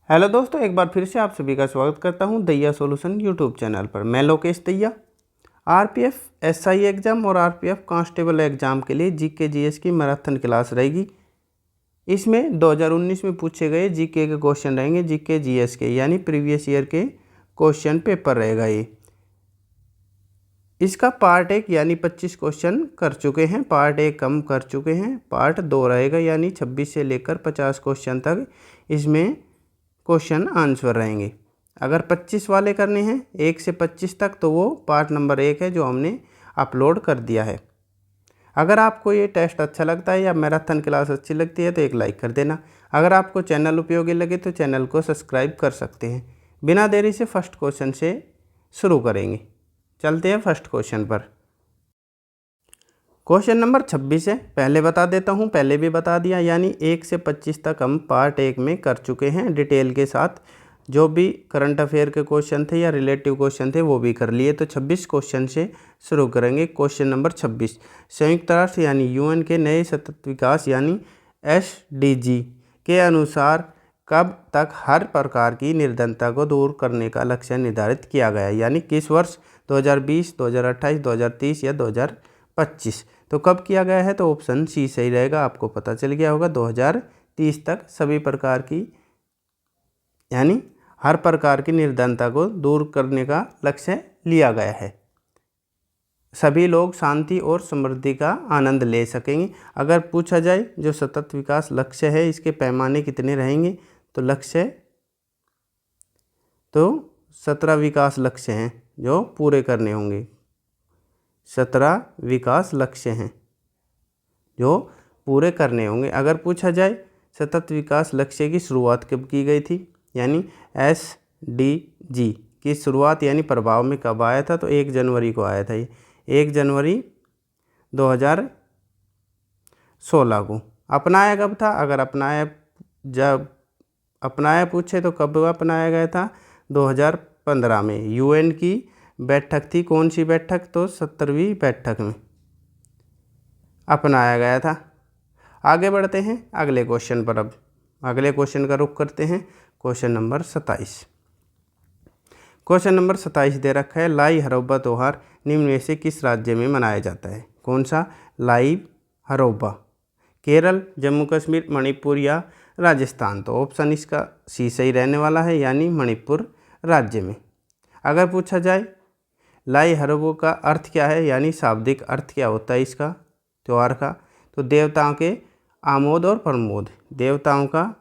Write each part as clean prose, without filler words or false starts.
Hello दोस्तों, एक बार फिर से आप सभी का स्वागत करता हूं दैया सॉल्यूशन यूट्यूब चैनल पर। मैं लोकेश दैया। आरपीएफ एसआई एग्ज़ाम और आरपीएफ कांस्टेबल एग्ज़ाम के लिए जीके जीएस की मैराथन क्लास रहेगी। इसमें 2019 में पूछे गए जीके के क्वेश्चन रहेंगे, जीके जीएस के, यानी प्रीवियस ईयर के क्वेश्चन पेपर रहेगा ये। इसका पार्ट 1 यानी 25 क्वेश्चन कर चुके हैं, पार्ट 1 कम कर चुके हैं, पार्ट 2 रहेगा यानी 26 से लेकर 50 क्वेश्चन तक इसमें क्वेश्चन आंसर रहेंगे। अगर 25 वाले करने हैं 1 से 25 तक, तो वो पार्ट नंबर 1 है जो हमने अपलोड कर दिया है। अगर आपको ये टेस्ट अच्छा लगता है या मैराथन क्लास अच्छी लगती है तो एक लाइक कर देना। अगर आपको चैनल उपयोगी लगे तो चैनल को सब्सक्राइब कर सकते हैं। बिना देरी से फर्स्ट क्वेश्चन से शुरू करेंगे। चलते हैं फर्स्ट क्वेश्चन पर। क्वेश्चन नंबर 26 है। पहले बता देता हूँ, पहले भी बता दिया, यानी 1 से 25 तक हम पार्ट 1 में कर चुके हैं डिटेल के साथ। जो भी करंट अफेयर के क्वेश्चन थे या रिलेटिव क्वेश्चन थे वो भी कर लिए। तो 26 क्वेश्चन से शुरू करेंगे। क्वेश्चन नंबर 26, संयुक्त राष्ट्र यानी यूएन के नए सतत विकास यानी एसडीजी के अनुसार कब तक हर प्रकार की निर्धनता को दूर करने का लक्ष्य निर्धारित किया गया, यानी किस वर्ष, 2020, 2028, 2030 या 2025। तो कब किया गया है, तो ऑप्शन सी सही रहेगा। आपको पता चल गया होगा 2030 तक सभी प्रकार की, यानी हर प्रकार की निर्धनता को दूर करने का लक्ष्य लिया गया है। सभी लोग शांति और समृद्धि का आनंद ले सकेंगे। अगर पूछा जाए जो सतत विकास लक्ष्य है इसके पैमाने कितने रहेंगे, तो लक्ष्य तो 17 विकास लक्ष्य हैं जो पूरे करने होंगे। 17 विकास लक्ष्य हैं जो पूरे करने होंगे। अगर पूछा जाए सतत विकास लक्ष्य की शुरुआत कब की गई थी, यानी एसडीजी की शुरुआत यानी प्रभाव में कब आया था, तो 1 जनवरी को आया था। ये 1 जनवरी 2016 को। अपनाया कब था, अगर जब अपनाया पूछे तो कब अपनाया गया था, 2015 में। यूएन की बैठक थी, कौन सी बैठक, तो 70वीं बैठक में अपनाया गया था। आगे बढ़ते हैं अगले क्वेश्चन पर। अब अगले क्वेश्चन का रुख करते हैं। Question number 27। क्वेश्चन नंबर 27 दे रखा है, लाई हरोबा त्योहार निम्न में से किस राज्य में मनाया जाता है। कौन सा, लाई हरोबा, केरल, जम्मू कश्मीर, मणिपुर या राजस्थान। तो ऑप्शन इसका सी सही रहने वाला है, यानी मणिपुर राज्य में। अगर पूछा जाए लाई हरोबो का अर्थ क्या है, यानी शाब्दिक अर्थ क्या होता है इसका त्यौहार का, तो देवताओं के आमोद और प्रमोद, देवताओं का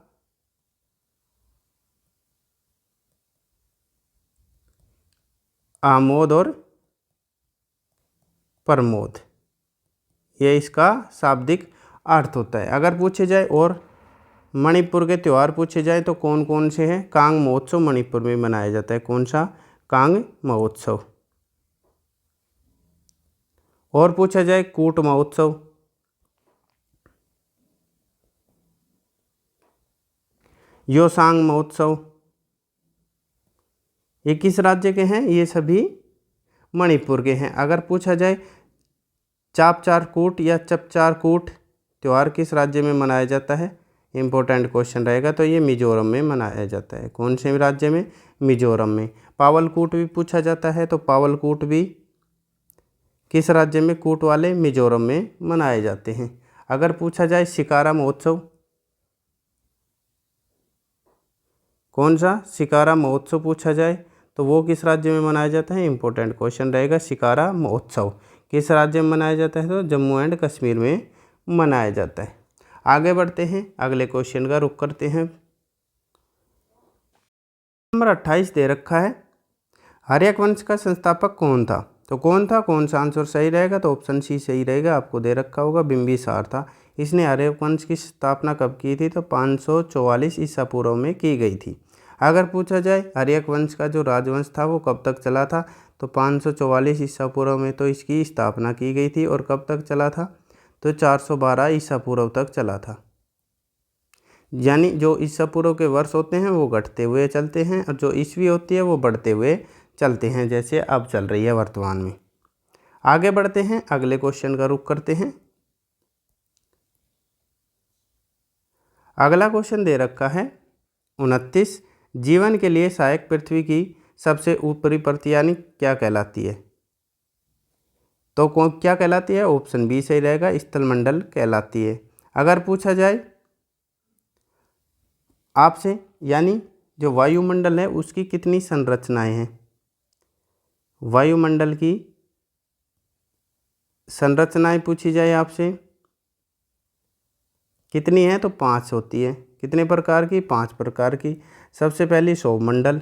आमोद और प्रमोद, ये इसका शाब्दिक अर्थ होता है। अगर पूछे जाए और मणिपुर के त्यौहार पूछे जाए तो कौन कौन से हैं, कांग महोत्सव मणिपुर में मनाया जाता है। कौन सा, कांग महोत्सव। और पूछा जाए कूट महोत्सव, योसांग महोत्सव, ये किस राज्य के हैं, ये सभी मणिपुर के हैं। अगर पूछा जाए चापचार कूट या चपचार कूट त्यौहार किस राज्य में मनाया जाता है, इम्पोर्टेंट क्वेश्चन रहेगा, तो ये मिजोरम में मनाया जाता है। कौन से राज्य में, मिजोरम में। पावलकूट भी पूछा जाता है, तो पावलकूट भी किस राज्य में, कूट वाले मिजोरम में मनाए जाते हैं। अगर पूछा जाए शिकारा महोत्सव, कौन सा, शिकारा महोत्सव पूछा जाए तो वो किस राज्य में मनाया जाता है, इंपॉर्टेंट क्वेश्चन रहेगा। शिकारा महोत्सव किस राज्य में मनाया जाता है, तो जम्मू एंड कश्मीर में मनाया जाता है। आगे बढ़ते हैं अगले क्वेश्चन का रुख करते हैं। नंबर 28 दे रखा है, हर्यक वंश का संस्थापक कौन था। तो कौन था, कौन सा आंसर सही रहेगा, तो ऑप्शन सी सही रहेगा। आपको दे रखा होगा बिंबिसार था। इसने हर्यक वंश की स्थापना कब की थी, तो 544 ईसा पूर्व में की गई थी। अगर पूछा जाए हर्यक वंश का जो राजवंश था वो कब तक चला था, तो 544 ईसा पूर्व में तो इसकी स्थापना की गई थी। और कब तक चला था, तो 412 ईसा पूर्व तक चला था। यानी जो ईसा पूर्व के वर्ष होते हैं वो घटते हुए चलते हैं और जो ईस्वी होती है वो बढ़ते हुए चलते हैं, जैसे अब चल रही है वर्तमान में। आगे बढ़ते हैं अगले क्वेश्चन का रुख करते हैं। अगला क्वेश्चन दे रखा है 29, जीवन के लिए सहायक पृथ्वी की सबसे ऊपरी परत यानी क्या कहलाती है? तो कौन क्या कहलाती है? ऑप्शन बी सही रहेगा, स्थलमंडल कहलाती है। अगर पूछा जाए आपसे, यानी जो वायुमंडल है उसकी कितनी संरचनाएं हैं? वायुमंडल की संरचनाएं पूछी जाए आपसे कितनी है, तो 5 होती है। कितने प्रकार की? 5 प्रकार की। सबसे पहली सौरमंडल,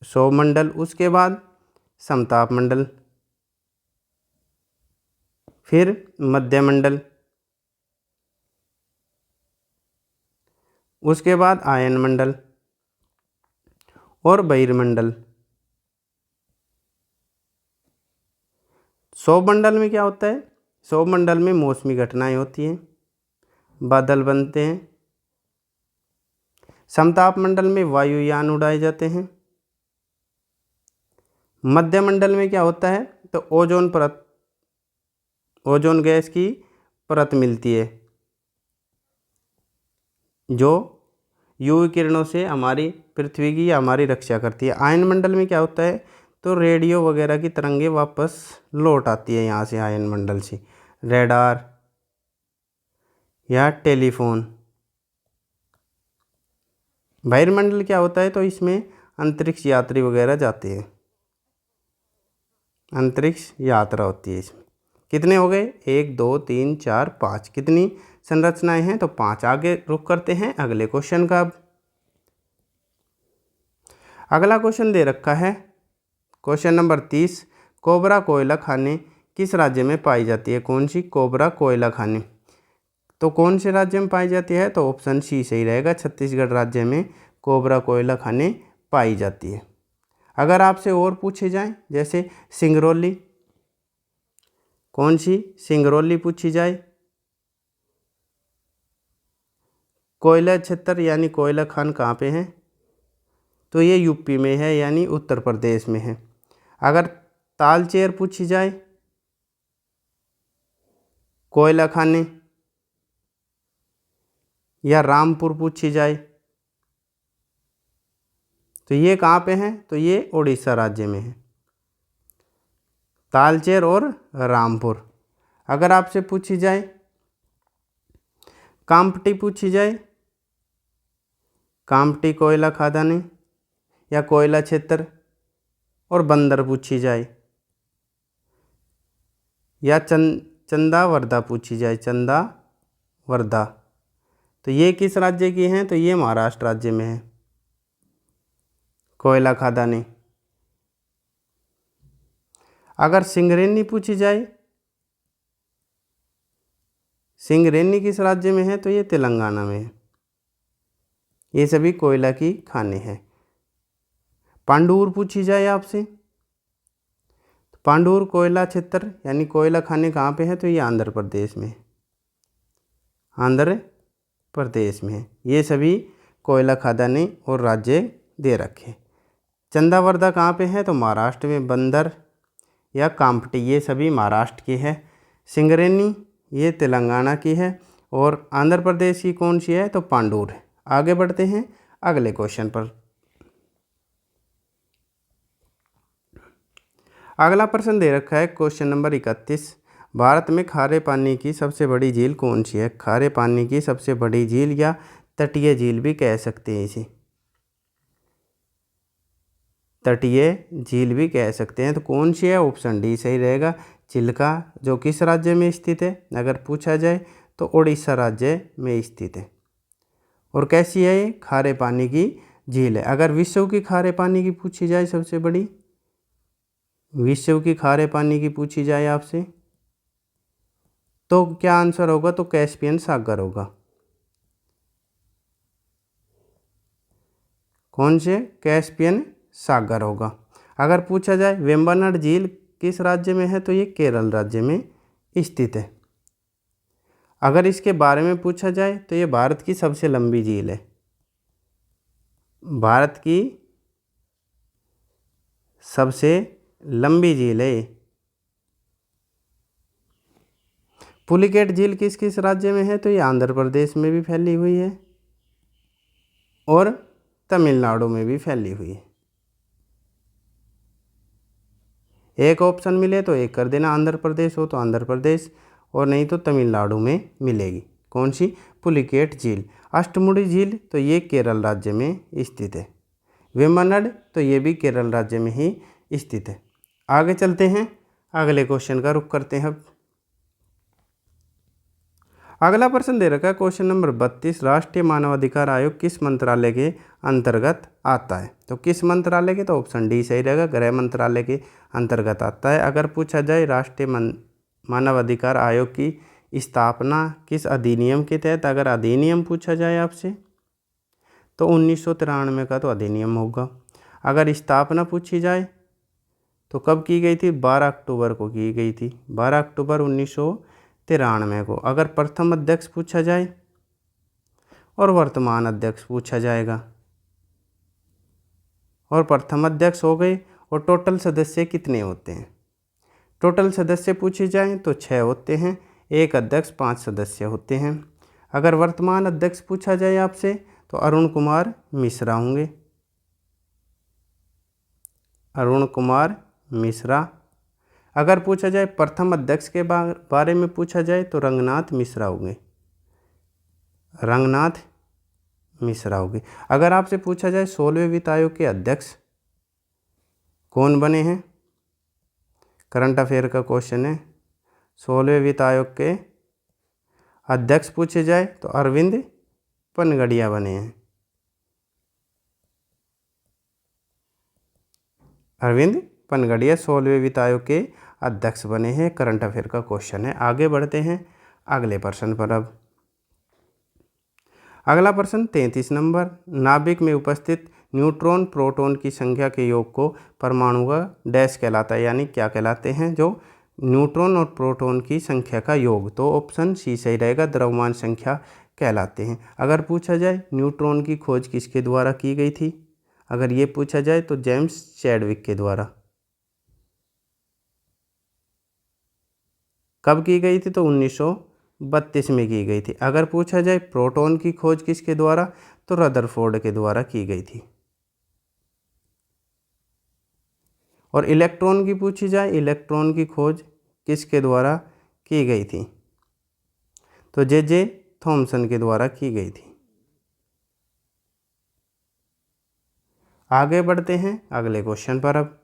सौरमंडल, उसके बाद समताप मंडल, फिर मध्यमंडल, उसके बाद आयन मंडल और बहिर्मंडल। सौरमंडल में क्या होता है? सौरमंडल में मौसमी घटनाएं होती हैं, बादल बनते हैं। समताप मंडल में वायुयान उड़ाए जाते हैं। मध्यमंडल में क्या होता है? तो ओजोन परत, ओजोन गैस की परत मिलती है जो यूवी किरणों से हमारी पृथ्वी की या हमारी रक्षा करती है। आयन मंडल में क्या होता है? तो रेडियो वगैरह की तरंगें वापस लौट आती है यहाँ से, आयन मंडल से, रेडार या टेलीफोन। बहिर्मंडल क्या होता है? तो इसमें अंतरिक्ष यात्री वगैरह जाते हैं, अंतरिक्ष यात्रा होती है इसमें। कितने हो गए? 1 2 3 4 5। कितनी संरचनाएं हैं? तो 5। आगे रुक करते हैं अगले क्वेश्चन का। अगला क्वेश्चन दे रखा है क्वेश्चन नंबर 30। कोबरा कोयला खाने किस राज्य में पाई जाती है? कौन सी कोबरा कोयला खाने? तो कौन से राज्य में पाई जाती है? तो ऑप्शन सी सही रहेगा, छत्तीसगढ़ राज्य में कोबरा कोयला खाने पाई जाती है। अगर आपसे और पूछे जाए, जैसे सिंगरौली, कौन सी सिंगरौली पूछी जाए, कोयला क्षेत्र यानी कोयला खान कहाँ पे है? तो ये यूपी में है, यानी उत्तर प्रदेश में है। अगर तालचेर पूछी जाए, कोयला खाने, या रामपुर पूछी जाए, तो ये कहाँ पे है? तो ये उड़ीसा राज्य में है, तालचेर और रामपुर। अगर आपसे पूछी जाए कामपटी पूछी जाए, कामपटी कोयला खदानें या कोयला क्षेत्र, और बंदर पूछी जाए, या चंदा वर्धा पूछी जाए, चंदा वर्धा, तो ये किस राज्य की हैं? तो ये महाराष्ट्र राज्य में है कोयला खदानें। अगर सिंगरेनी पूछी जाए, सिंगरेनी किस राज्य में है? तो ये तेलंगाना में है। ये सभी कोयला की खानें हैं। पांडुर पूछी जाए आपसे, तो पांडुर कोयला क्षेत्र यानी कोयला खाने कहाँ पे है? तो ये आंध्र प्रदेश में है, आंध्र प्रदेश में है। ये सभी कोयला खदानें और राज्य दे रखे। चंदावर्धा कहाँ पे है? तो महाराष्ट्र में। बंदर या कामपटी ये सभी महाराष्ट्र की है। सिंगरेनी ये तेलंगाना की है। और आंध्र प्रदेश की कौन सी है? तो पांडुर है। आगे बढ़ते हैं अगले क्वेश्चन पर। अगला प्रश्न दे रखा है क्वेश्चन नंबर 31। भारत में खारे पानी की सबसे बड़ी झील कौन सी है? खारे पानी की सबसे बड़ी झील या तटीय झील भी कह सकते हैं इसे, तटीय झील भी कह सकते हैं। तो कौन सी है? ऑप्शन डी सही रहेगा, चिल्का, जो किस राज्य में स्थित है? अगर पूछा जाए तो उड़ीसा राज्य में स्थित है। और कैसी है ये? खारे पानी की झील है। अगर विश्व की खारे पानी की पूछी जाए, सबसे बड़ी विश्व की खारे पानी की पूछी जाए आपसे, तो क्या आंसर होगा? तो कैस्पियन सागर होगा। कौन से? कैस्पियन सागर होगा। अगर पूछा जाए वेम्बनाड झील किस राज्य में है? तो ये केरल राज्य में स्थित है। अगर इसके बारे में पूछा जाए तो ये भारत की सबसे लंबी झील है, भारत की सबसे लंबी झील है। पुलिकेट झील किस किस राज्य में है? तो ये आंध्र प्रदेश में भी फैली हुई है, और तमिलनाडु में भी फैली हुई है। एक ऑप्शन मिले तो एक कर देना, आंध्र प्रदेश हो तो आंध्र प्रदेश और नहीं तो तमिलनाडु में मिलेगी। कौन सी? पुलिकेट झील। अष्टमुडी झील तो ये केरल राज्य में स्थित है। वेम्बनाड तो ये भी केरल राज्य में ही स्थित है। आगे चलते हैं, अगले क्वेश्चन का रुख करते हैं। अब अगला प्रश्न दे रखा है क्वेश्चन नंबर 32, राष्ट्रीय मानवाधिकार आयोग किस मंत्रालय के अंतर्गत आता है? तो किस मंत्रालय के? तो ऑप्शन डी सही रहेगा, गृह मंत्रालय के अंतर्गत आता है। अगर पूछा जाए राष्ट्रीय मानवाधिकार आयोग की स्थापना किस अधिनियम के तहत, अगर अधिनियम पूछा जाए आपसे तो 1993 का तो अधिनियम होगा। अगर स्थापना पूछी जाए तो कब की गई थी? 12 अक्टूबर को की गई थी, 12 अक्टूबर 1993 को। अगर प्रथम अध्यक्ष पूछा जाए और वर्तमान अध्यक्ष पूछा जाएगा, और प्रथम अध्यक्ष हो गए, और टोटल सदस्य कितने होते हैं? टोटल सदस्य पूछे जाए तो 6 होते हैं, एक अध्यक्ष 5 सदस्य होते हैं। अगर वर्तमान अध्यक्ष पूछा जाए आपसे तो अरुण कुमार मिश्रा होंगे, अरुण कुमार मिश्रा। अगर पूछा जाए प्रथम अध्यक्ष के बारे में पूछा जाए तो रंगनाथ मिश्रा होंगे, रंगनाथ मिश्रा होंगे। अगर आपसे पूछा जाए 16वें वित्त आयोग के अध्यक्ष कौन बने हैं? करंट अफेयर का क्वेश्चन है। 16वें वित्त आयोग के अध्यक्ष पूछे जाए तो अरविंद पनगड़िया बने हैं, अरविंद पनगड़िया 16वें वित्त आयोग के अध्यक्ष बने हैं। करंट अफेयर का क्वेश्चन है। आगे बढ़ते हैं अगले प्रश्न पर। अब अगला प्रश्न 33 नंबर, नाभिक में उपस्थित न्यूट्रॉन प्रोटॉन की संख्या के योग को परमाणु का डैश कहलाता है, यानी क्या कहलाते हैं? जो न्यूट्रॉन और प्रोटॉन की संख्या का योग, तो ऑप्शन सी सही रहेगा, द्रव्यमान संख्या कहलाते हैं। अगर पूछा जाए न्यूट्रॉन की खोज किसके द्वारा की गई थी? अगर ये पूछा जाए तो जेम्स चैडविक के द्वारा। कब की गई थी? तो 1932 में की गई थी। अगर पूछा जाए प्रोटॉन की खोज किसके द्वारा, तो रदरफोर्ड के द्वारा की गई थी। और इलेक्ट्रॉन की पूछी जाए, इलेक्ट्रॉन की खोज किसके द्वारा की गई थी? तो जे थॉमसन के द्वारा की गई थी। आगे बढ़ते हैं अगले क्वेश्चन पर। अब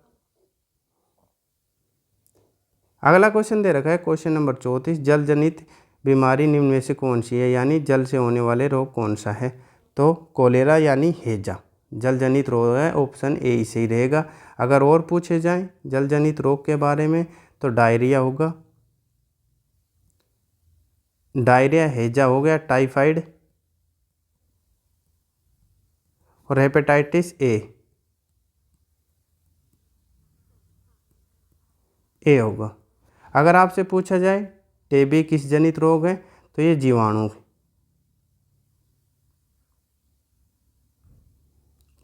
अगला क्वेश्चन दे रखा है क्वेश्चन नंबर 34, जल जनित बीमारी निम्न में से कौन सी है, यानी जल से होने वाले रोग कौन सा है? तो कोलेरा यानी हैजा जल जनित रोग है, ऑप्शन ए ही सही रहेगा। अगर और पूछे जाए जल जनित रोग के बारे में तो डायरिया होगा, डायरिया, हैजा हो गया, टाइफाइड और हेपेटाइटिस ए होगा। अगर आपसे पूछा जाए टीबी किस जनित रोग है, तो ये जीवाणु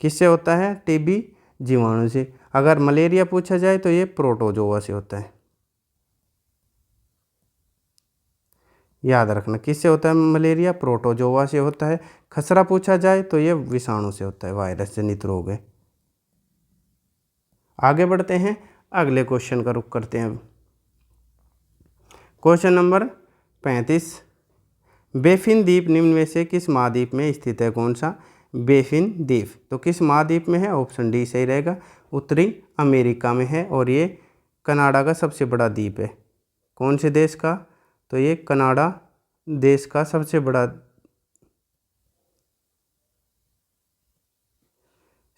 किससे होता है? टीबी जीवाणु से। अगर मलेरिया पूछा जाए तो ये प्रोटोजोआ से होता है। याद रखना किससे होता है मलेरिया? प्रोटोजोआ से होता है। खसरा पूछा जाए तो ये विषाणु से होता है, वायरस जनित रोग है। आगे बढ़ते हैं अगले क्वेश्चन का रुख करते हैं। क्वेश्चन नंबर 35, बेफिन द्वीप निम्न में से किस महाद्वीप में स्थित है? कौन सा? बेफिन द्वीप तो किस महाद्वीप में है? ऑप्शन डी सही रहेगा, उत्तरी अमेरिका में है, और ये कनाडा का सबसे बड़ा द्वीप है। कौन से देश का? तो ये कनाडा देश का सबसे बड़ा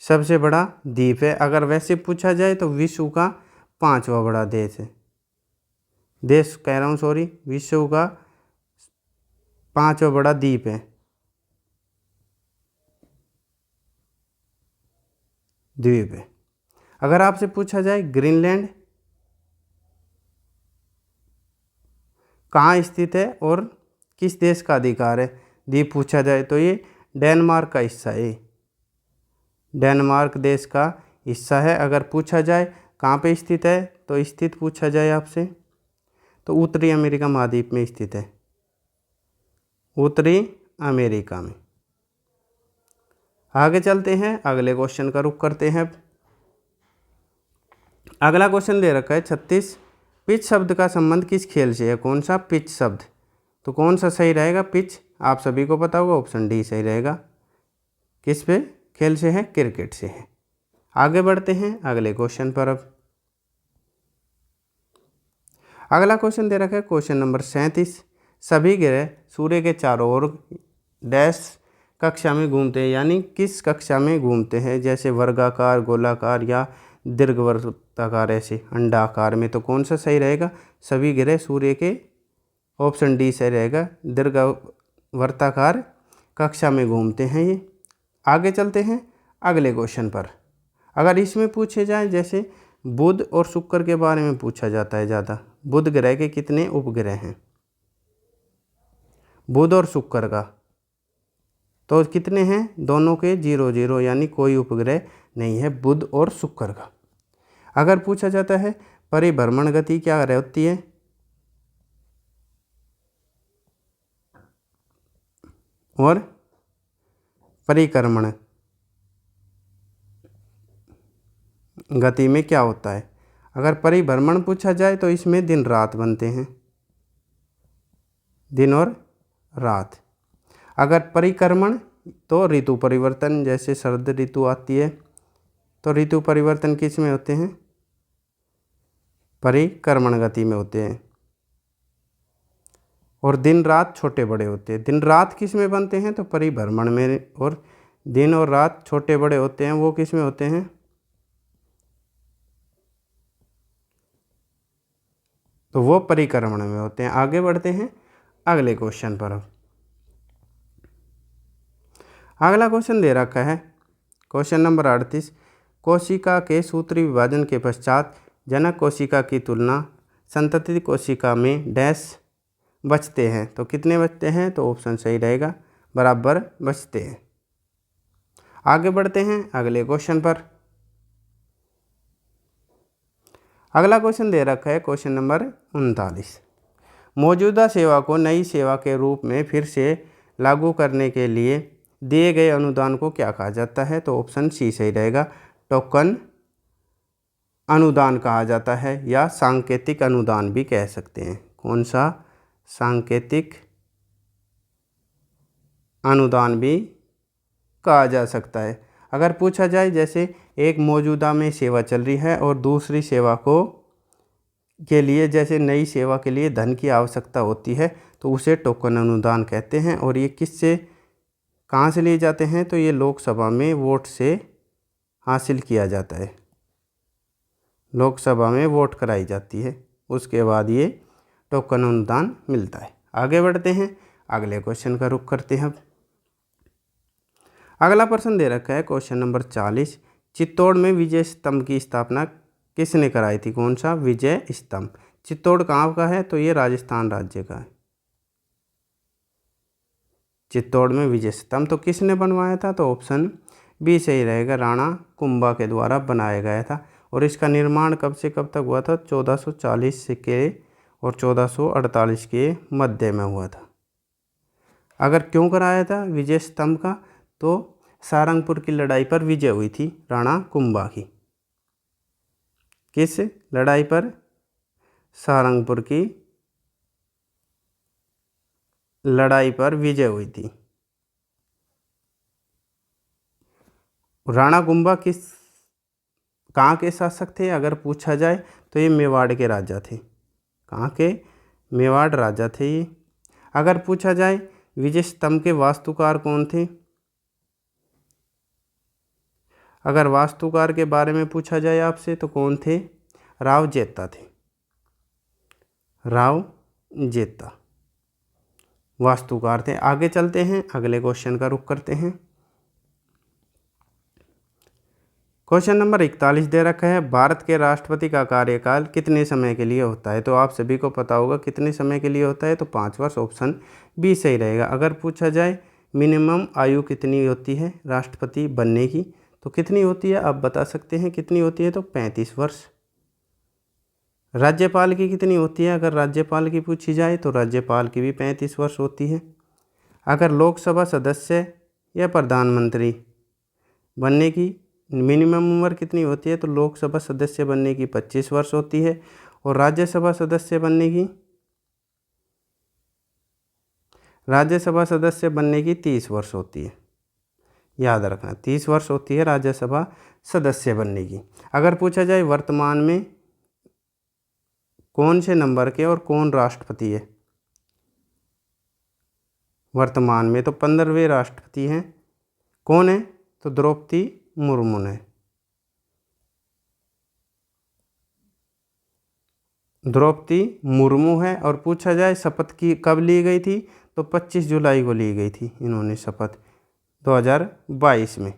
द्वीप है। अगर वैसे पूछा जाए तो विश्व का 5वां बड़ा देश है, देश कह रहा हूँ सॉरी, विश्व का 5वां बड़ा द्वीप है, द्वीप है। अगर आपसे पूछा जाए ग्रीनलैंड कहाँ स्थित है और किस देश का अधिकार है द्वीप पूछा जाए तो ये डेनमार्क का हिस्सा है, डेनमार्क देश का हिस्सा है। अगर पूछा जाए कहाँ पे स्थित है, तो स्थित पूछा जाए आपसे तो उत्तरी अमेरिका महाद्वीप में स्थित है, उत्तरी अमेरिका में। आगे चलते हैं, अगले क्वेश्चन का रुख करते हैं। अगला क्वेश्चन दे रखा है 36, पिच शब्द का संबंध किस खेल से है? कौन सा पिच शब्द? तो कौन सा सही रहेगा? पिच आप सभी को पता होगा, ऑप्शन डी सही रहेगा। किस पे खेल से है? क्रिकेट से है। आगे बढ़ते हैं अगले क्वेश्चन पर। अब अगला क्वेश्चन दे रखा है क्वेश्चन नंबर 37, सभी ग्रह सूर्य के चारों ओर डैश कक्षा में घूमते हैं, यानी किस कक्षा में घूमते हैं? जैसे वर्गाकार, गोलाकार या दीर्घवृत्ताकार, ऐसे अंडाकार में। तो कौन सा सही रहेगा? सभी ग्रह सूर्य के, ऑप्शन डी सही रहेगा, दीर्घवृत्ताकार कक्षा में घूमते हैं ये। आगे चलते हैं अगले क्वेश्चन पर। अगर इसमें पूछे जाए, जैसे बुध और शुक्र के बारे में पूछा जाता है ज़्यादा, बुध ग्रह के कितने उपग्रह हैं? बुध और शुक्र का तो कितने हैं? दोनों के 0 0, यानी कोई उपग्रह नहीं है बुध और शुक्र का। अगर पूछा जाता है परिभ्रमण गति क्या रहती है? और परिक्रमण गति में क्या होता है? अगर परिभ्रमण पूछा जाए तो इसमें दिन रात बनते हैं, दिन और रात। अगर परिक्रमण तो ऋतु परिवर्तन, जैसे शरद ऋतु आती है तो ऋतु परिवर्तन किस में होते हैं? परिक्रमण गति में होते हैं। और दिन रात छोटे बड़े होते हैं। दिन रात किस में बनते हैं? तो परिभ्रमण में। और दिन और रात छोटे बड़े होते हैं, वो किस में होते हैं? तो वो परिक्रमण में होते हैं। आगे बढ़ते हैं अगले क्वेश्चन पर। अब अगला क्वेश्चन दे रखा है क्वेश्चन नंबर 38, कोशिका के सूत्री विभाजन के पश्चात जनक कोशिका की तुलना संतति कोशिका में डैश बचते हैं। तो कितने बचते हैं? तो ऑप्शन सही रहेगा, बराबर बचते हैं। आगे बढ़ते हैं अगले क्वेश्चन पर। अगला क्वेश्चन दे रखा है क्वेश्चन नंबर 39, मौजूदा सेवा को नई सेवा के रूप में फिर से लागू करने के लिए दिए गए अनुदान को क्या कहा जाता है? तो ऑप्शन सी सही रहेगा, टोकन अनुदान कहा जाता है, या सांकेतिक अनुदान भी कह सकते हैं। कौन सा? सांकेतिक अनुदान भी कहा जा सकता है। अगर पूछा जाए, जैसे एक मौजूदा में सेवा चल रही है और दूसरी सेवा को के लिए, जैसे नई सेवा के लिए धन की आवश्यकता होती है, तो उसे टोकन अनुदान कहते हैं। और ये किससे, कहाँ से लिए जाते हैं? तो ये लोकसभा में वोट से हासिल किया जाता है। लोकसभा में वोट कराई जाती है, उसके बाद ये टोकन अनुदान मिलता है। आगे बढ़ते हैं अगले क्वेश्चन का रुख करते हैं। अगला प्रश्न दे रखा है क्वेश्चन नंबर 40, चित्तौड़ में विजय स्तंभ की स्थापना किसने कराई थी? कौन सा? विजय स्तंभ। चित्तौड़ कहाँ का है? तो ये राजस्थान राज्य का है। चित्तौड़ में विजय स्तंभ तो किसने बनवाया था? तो ऑप्शन बी सही रहेगा, राणा कुंभा के द्वारा बनाया गया था। और इसका निर्माण कब से कब तक हुआ था? 1440 के और 1448 के मध्य में हुआ था। अगर क्यों कराया था विजय स्तंभ का? तो सारंगपुर की लड़ाई पर विजय हुई थी राणा कुंभा की। किस लड़ाई पर? सारंगपुर की लड़ाई पर विजय हुई थी। राणा कुंभा कहाँ के शासक थे? अगर पूछा जाए तो ये मेवाड़ के राजा थे। कहाँ के? मेवाड़ राजा थे ये। अगर पूछा जाए विजय स्तंभ के वास्तुकार कौन थे? अगर वास्तुकार के बारे में पूछा जाए आपसे तो कौन थे? राव जेता थे। राव जेता वास्तुकार थे। आगे चलते हैं अगले क्वेश्चन का रुख करते हैं। क्वेश्चन नंबर 41 दे रखा है, भारत के राष्ट्रपति का कार्यकाल कितने समय के लिए होता है? तो आप सभी को पता होगा कितने समय के लिए होता है, तो 5 वर्ष, ऑप्शन बी सही रहेगा। अगर पूछा जाए मिनिमम आयु कितनी होती है राष्ट्रपति बनने की, तो कितनी होती है? आप बता सकते हैं कितनी होती है? तो 35 वर्ष। राज्यपाल की कितनी होती है? अगर राज्यपाल की पूछी जाए तो राज्यपाल की भी 35 वर्ष होती है। अगर लोकसभा सदस्य या प्रधानमंत्री बनने की मिनिमम उम्र कितनी होती है, तो लोकसभा सदस्य बनने की 25 वर्ष होती है और राज्यसभा सदस्य बनने की 30 वर्ष होती है। याद रखना 30 वर्ष होती है राज्यसभा सदस्य बनने की। अगर पूछा जाए वर्तमान में कौन से नंबर के और कौन राष्ट्रपति है, वर्तमान में तो 15वें राष्ट्रपति हैं। कौन है, तो द्रौपदी मुर्मू ने। द्रौपदी मुर्मू है। और पूछा जाए शपथ की कब ली गई थी, तो 25 जुलाई को ली गई थी इन्होंने शपथ 2022 में।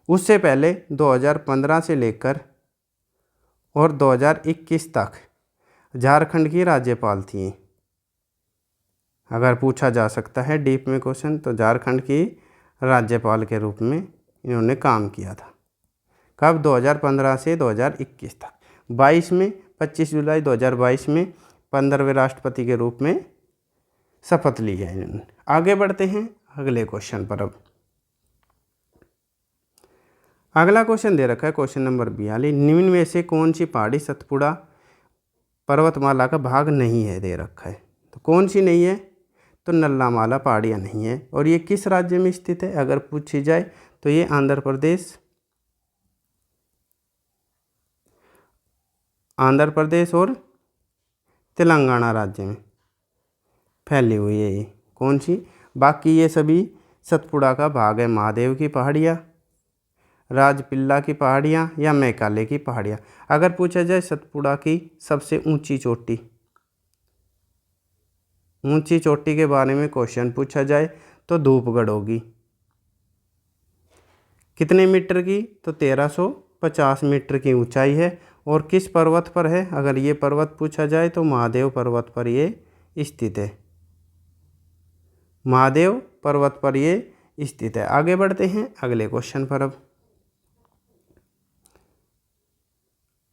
उससे पहले 2015 से लेकर और 2021 तक झारखंड की राज्यपाल थी। अगर पूछा जा सकता है डीप में क्वेश्चन, तो झारखंड की राज्यपाल के रूप में इन्होंने काम किया था। कब, 2015 से 2021 तक। 22 में 25 जुलाई 2022 में 15वें राष्ट्रपति के रूप में शपथ ली है इन्होंने। आगे बढ़ते हैं अगले क्वेश्चन पर। अब अगला क्वेश्चन दे रखा है क्वेश्चन नंबर 42, निम्न में से कौन सी पहाड़ी सतपुड़ा पर्वतमाला का भाग नहीं है, दे रखा है। तो कौन सी नहीं है, तो नल्लामाला पहाड़ियाँ नहीं है। और ये किस राज्य में स्थित है, अगर पूछी जाए तो ये आंध्र प्रदेश और तेलंगाना राज्य में फैली हुई है ये। कौन सी, बाकी ये सभी सतपुड़ा का भाग है। महादेव की पहाड़ियाँ, राजपिल्ला की पहाड़ियाँ या मैकाले की पहाड़ियाँ। अगर पूछा जाए सतपुड़ा की सबसे ऊंची चोटी के बारे में क्वेश्चन पूछा जाए तो धूपगढ़ होगी। कितने मीटर की, तो 1350 मीटर की ऊंचाई है। और किस पर्वत पर है, अगर ये पर्वत पूछा जाए तो महादेव पर्वत पर ये स्थित है। महादेव पर्वत पर ये स्थित है। आगे बढ़ते हैं अगले क्वेश्चन पर। अब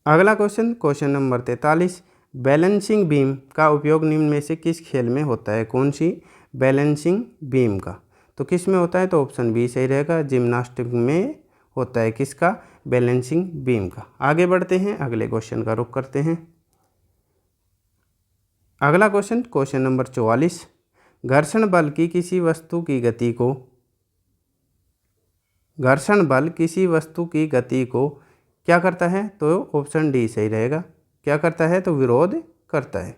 अगला क्वेश्चन नंबर 43, बैलेंसिंग बीम का उपयोग निम्न में से किस खेल में होता है। कौन सी, बैलेंसिंग बीम का, तो किस में होता है, तो ऑप्शन बी सही रहेगा, जिम्नास्टिक में होता है। किसका, बैलेंसिंग बीम का। आगे बढ़ते हैं अगले क्वेश्चन का रुख करते हैं। अगला क्वेश्चन नंबर 44, घर्षण बल किसी वस्तु की गति को क्या करता है, तो ऑप्शन डी सही रहेगा। क्या करता है, तो विरोध करता है।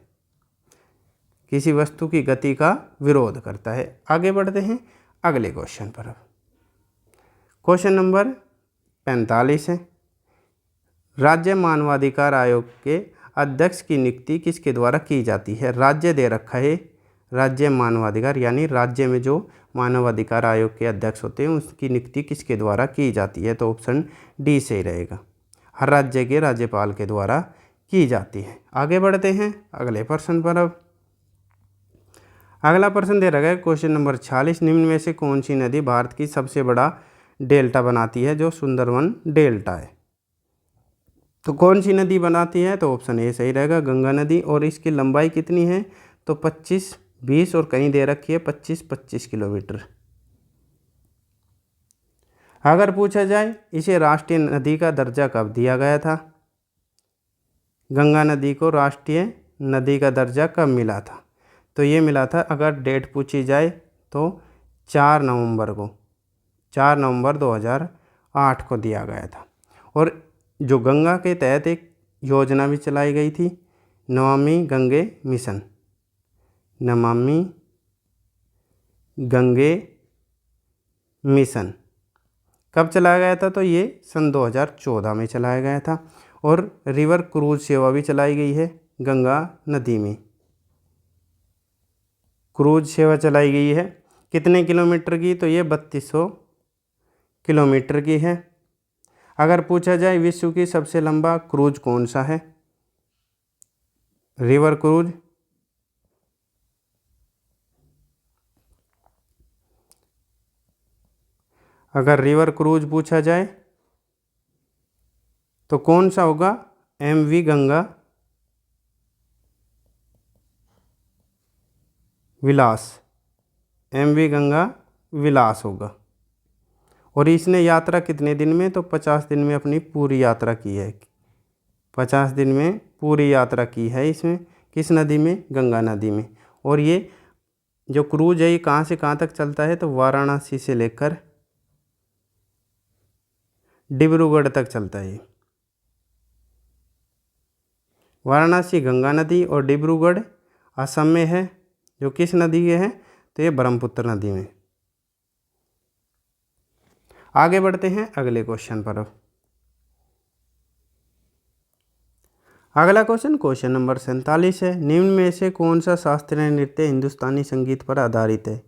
किसी वस्तु की गति का विरोध करता है। आगे बढ़ते हैं अगले क्वेश्चन पर। अब क्वेश्चन नंबर 45 है, राज्य मानवाधिकार आयोग के अध्यक्ष की नियुक्ति किसके द्वारा की जाती है। राज्य दे रखा है, राज्य मानवाधिकार, यानी राज्य में जो मानवाधिकार आयोग के अध्यक्ष होते हैं उसकी नियुक्ति किसके द्वारा की जाती है, तो ऑप्शन डी सही रहेगा। हर राज्य के राज्यपाल के द्वारा की जाती है। आगे बढ़ते हैं अगले प्रश्न पर। अब अगला प्रश्न दे रखा है क्वेश्चन नंबर 46, निम्न में से कौन सी नदी भारत की सबसे बड़ा डेल्टा बनाती है, जो सुंदरवन डेल्टा है। तो कौन सी नदी बनाती है, तो ऑप्शन ए सही रहेगा, गंगा नदी। और इसकी लंबाई कितनी है, तो 25, 20 और कहीं दे रखी है 25 किलोमीटर। अगर पूछा जाए इसे राष्ट्रीय नदी का दर्जा कब दिया गया था, गंगा नदी को राष्ट्रीय नदी का दर्जा कब मिला था, तो ये मिला था, अगर डेट पूछी जाए तो 4 नवंबर 2008 को दिया गया था। और जो गंगा के तहत एक योजना भी चलाई गई थी, नमामि गंगे मिशन कब चलाया गया था, तो ये सन 2014 में चलाया गया था। और रिवर क्रूज सेवा भी चलाई गई है गंगा नदी में, क्रूज सेवा चलाई गई है। कितने किलोमीटर की, तो ये 3200 किलोमीटर की है। अगर पूछा जाए विश्व की सबसे लंबा क्रूज कौन सा है, रिवर क्रूज। अगर रिवर क्रूज पूछा जाए तो कौन सा होगा, MV गंगा विलास, MV गंगा विलास होगा। और इसने यात्रा कितने दिन में, तो 50 दिन में अपनी पूरी यात्रा की है। 50 दिन में पूरी यात्रा की है इसमें। किस नदी में, गंगा नदी में। और ये जो क्रूज है ये कहाँ से कहाँ तक चलता है, तो वाराणसी से लेकर डिब्रूगढ़ तक चलता है। वाराणसी गंगा नदी और डिब्रूगढ़ असम में है, जो किस नदी के है, तो ये ब्रह्मपुत्र नदी में। आगे बढ़ते हैं अगले क्वेश्चन पर। अब अगला क्वेश्चन नंबर 47 है। निम्न में से कौन सा शास्त्रीय नृत्य हिंदुस्तानी संगीत पर आधारित है।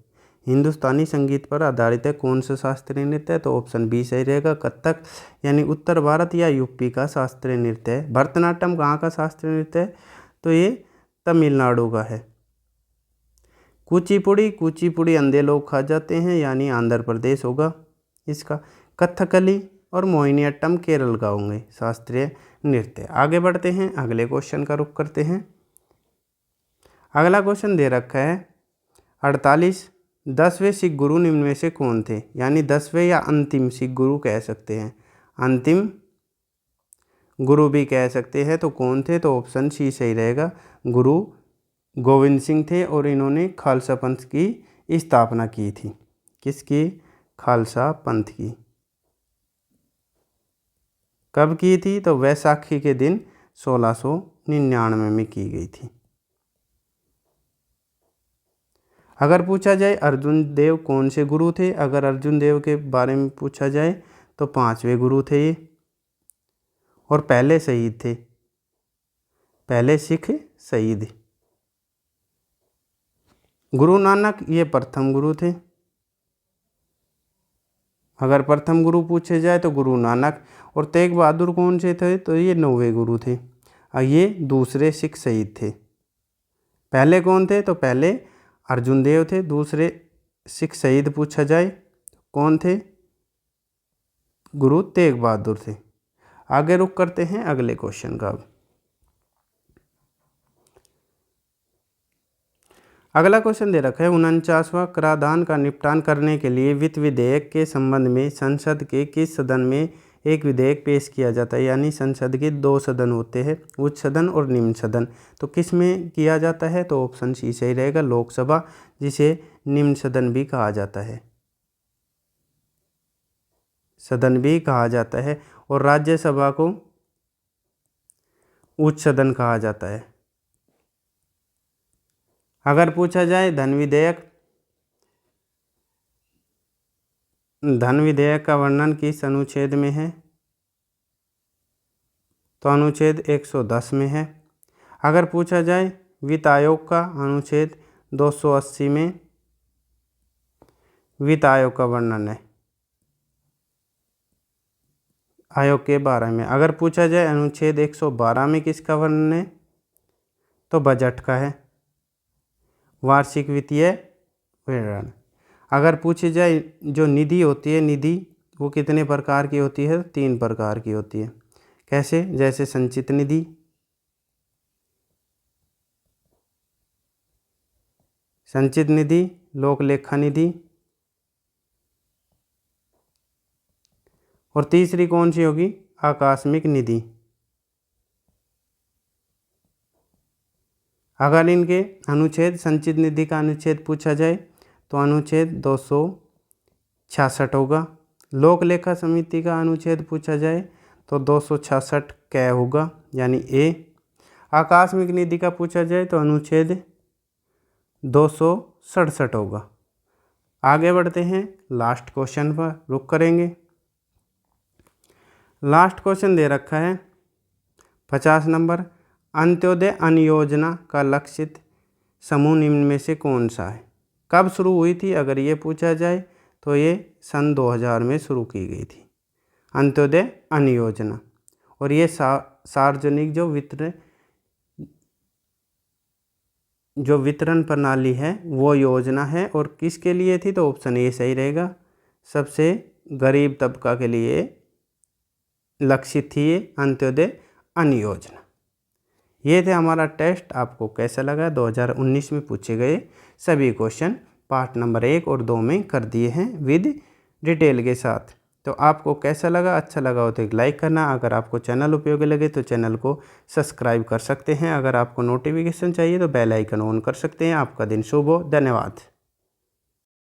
हिंदुस्तानी संगीत पर आधारित है कौन सा शास्त्रीय नृत्य है, तो ऑप्शन बी सही रहेगा। कथक यानी उत्तर भारत या यूपी का शास्त्रीय नृत्य है। भरतनाट्यम कहाँ का शास्त्रीय नृत्य है, तो ये तमिलनाडु का है। कुचिपुड़ी अंधे लोग खा जाते हैं, यानी आंध्र प्रदेश होगा इसका। कथकली और मोहिनीअट्टम केरल का होंगे शास्त्रीय नृत्य। आगे बढ़ते हैं, अगले क्वेश्चन का रुख करते हैं। अगला क्वेश्चन दे रखा है 48। 10वें सिख गुरु निम्न में से कौन थे, यानी 10वें या अंतिम सिख गुरु कह सकते हैं, अंतिम गुरु भी कह सकते हैं। तो कौन थे, तो ऑप्शन सी सही रहेगा। गुरु गोविंद सिंह थे और इन्होंने खालसा पंथ की स्थापना की थी। किसकी, खालसा पंथ की। कब की थी, तो वैसाखी के दिन 1699 में की गई थी। अगर पूछा जाए अर्जुन देव कौन से गुरु थे, अगर अर्जुन देव के बारे में पूछा जाए तो 5वें गुरु थे ये, और पहले शहीद थे, पहले सिख शहीद। गुरु नानक ये प्रथम गुरु थे। अगर प्रथम गुरु पूछे जाए तो गुरु नानक। और तेग बहादुर कौन से थे, तो ये 9वें गुरु थे, और ये दूसरे सिख शहीद थे। पहले कौन थे, तो पहले अर्जुन देव थे। दूसरे सिख शहीद पूछा जाए कौन थे, गुरु तेग बहादुर थे। आगे रुक करते हैं अगले क्वेश्चन का। अगला क्वेश्चन दे रखा है 49वां। कराधान का निपटान करने के लिए वित्त विधेयक के संबंध में संसद के किस सदन में एक विधेयक पेश किया जाता है, यानी संसद के 2 सदन होते हैं, उच्च सदन और निम्न सदन। तो किस में किया जाता है, तो ऑप्शन सी सही रहेगा, लोकसभा, जिसे निम्न सदन भी कहा जाता है, सदन भी कहा जाता है। और राज्यसभा को उच्च सदन कहा जाता है। अगर पूछा जाए धन विधेयक का वर्णन किस अनुच्छेद में है, तो अनुच्छेद 110 में है। अगर पूछा जाए वित्त आयोग का अनुच्छेद 280 में वित्त आयोग का वर्णन है, आयोग के बारे में। अगर पूछा जाए अनुच्छेद 112 में किसका वर्णन है, तो बजट का है, वार्षिक वित्तीय विवरण। अगर पूछी जाए जो निधि होती है, निधि वो कितने प्रकार की होती है, 3 प्रकार की होती है। कैसे, जैसे संचित निधि, लोक लेखा निधि, और तीसरी कौन सी होगी, आकस्मिक निधि। अगर इनके अनुच्छेद, संचित निधि का अनुच्छेद पूछा जाए तो अनुच्छेद 266 होगा। लोक लेखा समिति का अनुच्छेद पूछा जाए तो 266 क होगा, यानी ए। आकस्मिक निधि का पूछा जाए तो अनुच्छेद 267 होगा। आगे बढ़ते हैं, लास्ट क्वेश्चन पर रुक करेंगे। लास्ट क्वेश्चन दे रखा है 50 नंबर। अंत्योदय अन्न योजना का लक्षित समूह निम्न में से कौन सा है। कब शुरू हुई थी, अगर ये पूछा जाए तो ये सन 2000 में शुरू की गई थी, अंत्योदय अन्न योजना। और ये सार्वजनिक जो वितरण प्रणाली है वो योजना है। और किसके लिए थी, तो ऑप्शन ए सही रहेगा, सबसे गरीब तबका के लिए लक्षित थी ये अंत्योदय अन्न योजना। ये थे हमारा टेस्ट। आपको कैसा लगा, 2019 में पूछे गए सभी क्वेश्चन पार्ट नंबर 1 और 2 में कर दिए हैं विद डिटेल के साथ। तो आपको कैसा लगा, अच्छा लगा हो तो एक लाइक करना। अगर आपको चैनल उपयोगी लगे तो चैनल को सब्सक्राइब कर सकते हैं। अगर आपको नोटिफिकेशन चाहिए तो बेल आइकन ऑन कर सकते हैं। आपका दिन शुभ हो। धन्यवाद।